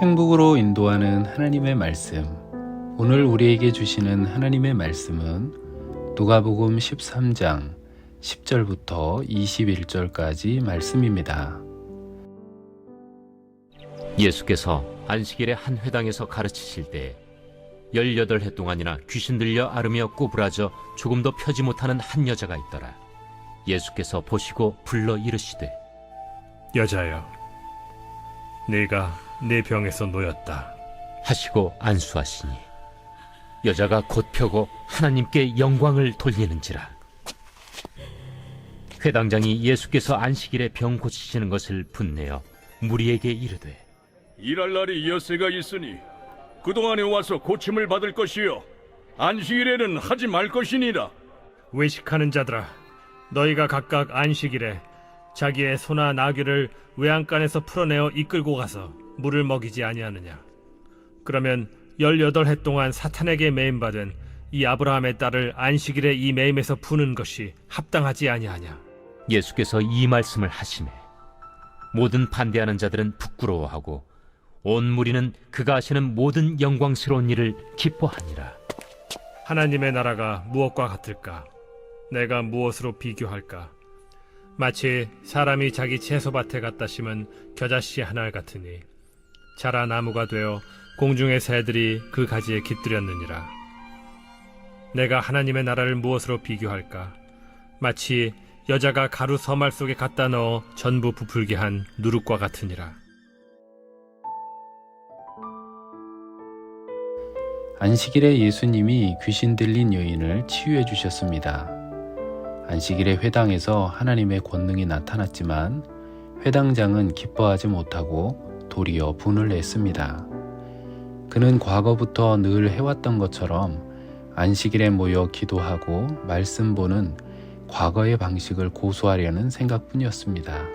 행복으로 인도하는 하나님의 말씀. 오늘 우리에게 주시는 하나님의 말씀은 누가복음 13장 10절부터 21절까지 말씀입니다. 예수께서 안식일에 한 회당에서 가르치실 때 18해 동안이나 귀신 들려 앓으며 꼬부라져 조금도 펴지 못하는 한 여자가 있더라. 예수께서 보시고 불러 이르시되, 여자여, 네가 내 병에서 놓였다 하시고 안수하시니 여자가 곧 펴고 하나님께 영광을 돌리는지라. 회당장이 예수께서 안식일에 병 고치시는 것을 분내어 무리에게 이르되, 일할 날이 엿새가 있으니 그동안에 와서 고침을 받을 것이요 안식일에는 하지 말 것이니라. 외식하는 자들아, 너희가 각각 안식일에 자기의 소나 나귀를 외양간에서 풀어내어 이끌고 가서 물을 먹이지 아니하느냐? 그러면 18해 동안 사탄에게 매임받은 이 아브라함의 딸을 안식일에 이 매임에서 푸는 것이 합당하지 아니하냐? 예수께서 이 말씀을 하시매 모든 반대하는 자들은 부끄러워하고 온 무리는 그가 하시는 모든 영광스러운 일을 기뻐하니라. 하나님의 나라가 무엇과 같을까? 내가 무엇으로 비교할까? 마치 사람이 자기 채소밭에 갖다 심은 겨자씨 하나 같으니 자라 나무가 되어 공중의 새들이 그 가지에 깃들였느니라. 내가 하나님의 나라를 무엇으로 비교할까? 마치 여자가 가루 서말 속에 갖다 넣어 전부 부풀게 한 누룩과 같으니라. 안식일에 예수님이 귀신 들린 여인을 치유해 주셨습니다. 안식일의 회당에서 하나님의 권능이 나타났지만 회당장은 기뻐하지 못하고 도리어 분을 냈습니다. 그는 과거부터 늘 해왔던 것처럼 안식일에 모여 기도하고 말씀 보는 과거의 방식을 고수하려는 생각뿐이었습니다.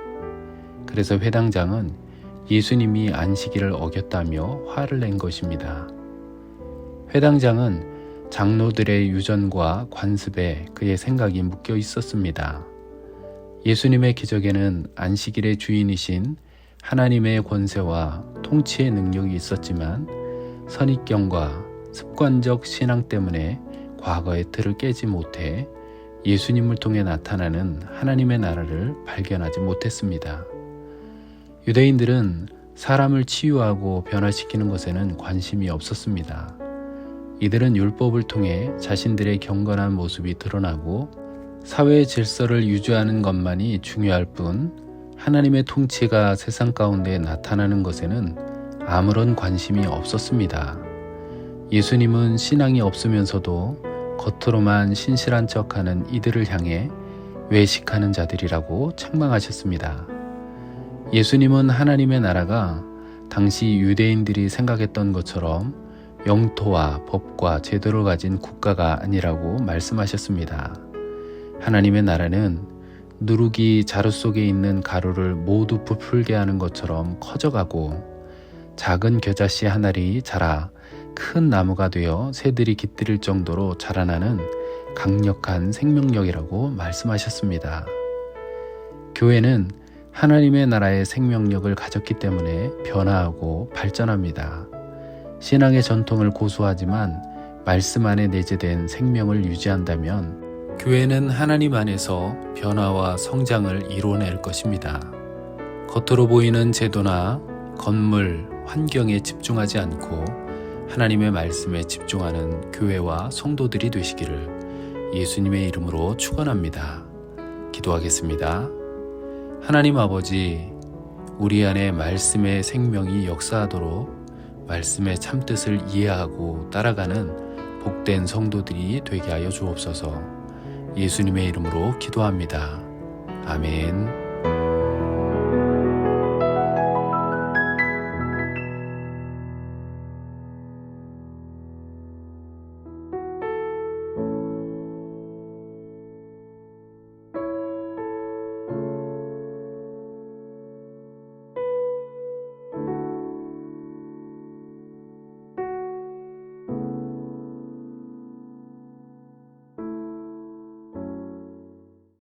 그래서 회당장은 예수님이 안식일을 어겼다며 화를 낸 것입니다. 회당장은 장로들의 유전과 관습에 그의 생각이 묶여 있었습니다. 예수님의 기적에는 안식일의 주인이신 하나님의 권세와 통치의 능력이 있었지만 선입견과 습관적 신앙 때문에 과거의 틀을 깨지 못해 예수님을 통해 나타나는 하나님의 나라를 발견하지 못했습니다. 유대인들은 사람을 치유하고 변화시키는 것에는 관심이 없었습니다. 이들은 율법을 통해 자신들의 경건한 모습이 드러나고 사회의 질서를 유지하는 것만이 중요할 뿐 하나님의 통치가 세상 가운데 나타나는 것에는 아무런 관심이 없었습니다. 예수님은 신앙이 없으면서도 겉으로만 신실한 척하는 이들을 향해 외식하는 자들이라고 책망하셨습니다. 예수님은 하나님의 나라가 당시 유대인들이 생각했던 것처럼 영토와 법과 제도를 가진 국가가 아니라고 말씀하셨습니다. 하나님의 나라는 누룩이 자루 속에 있는 가루를 모두 부풀게 하는 것처럼 커져가고 작은 겨자씨 한 알이 자라 큰 나무가 되어 새들이 깃들일 정도로 자라나는 강력한 생명력이라고 말씀하셨습니다. 교회는 하나님의 나라의 생명력을 가졌기 때문에 변화하고 발전합니다. 신앙의 전통을 고수하지만 말씀 안에 내재된 생명을 유지한다면 교회는 하나님 안에서 변화와 성장을 이뤄낼 것입니다. 겉으로 보이는 제도나 건물, 환경에 집중하지 않고 하나님의 말씀에 집중하는 교회와 성도들이 되시기를 예수님의 이름으로 축원합니다. 기도하겠습니다. 하나님 아버지, 우리 안에 말씀의 생명이 역사하도록 말씀의 참뜻을 이해하고 따라가는 복된 성도들이 되게 하여 주옵소서. 예수님의 이름으로 기도합니다. 아멘.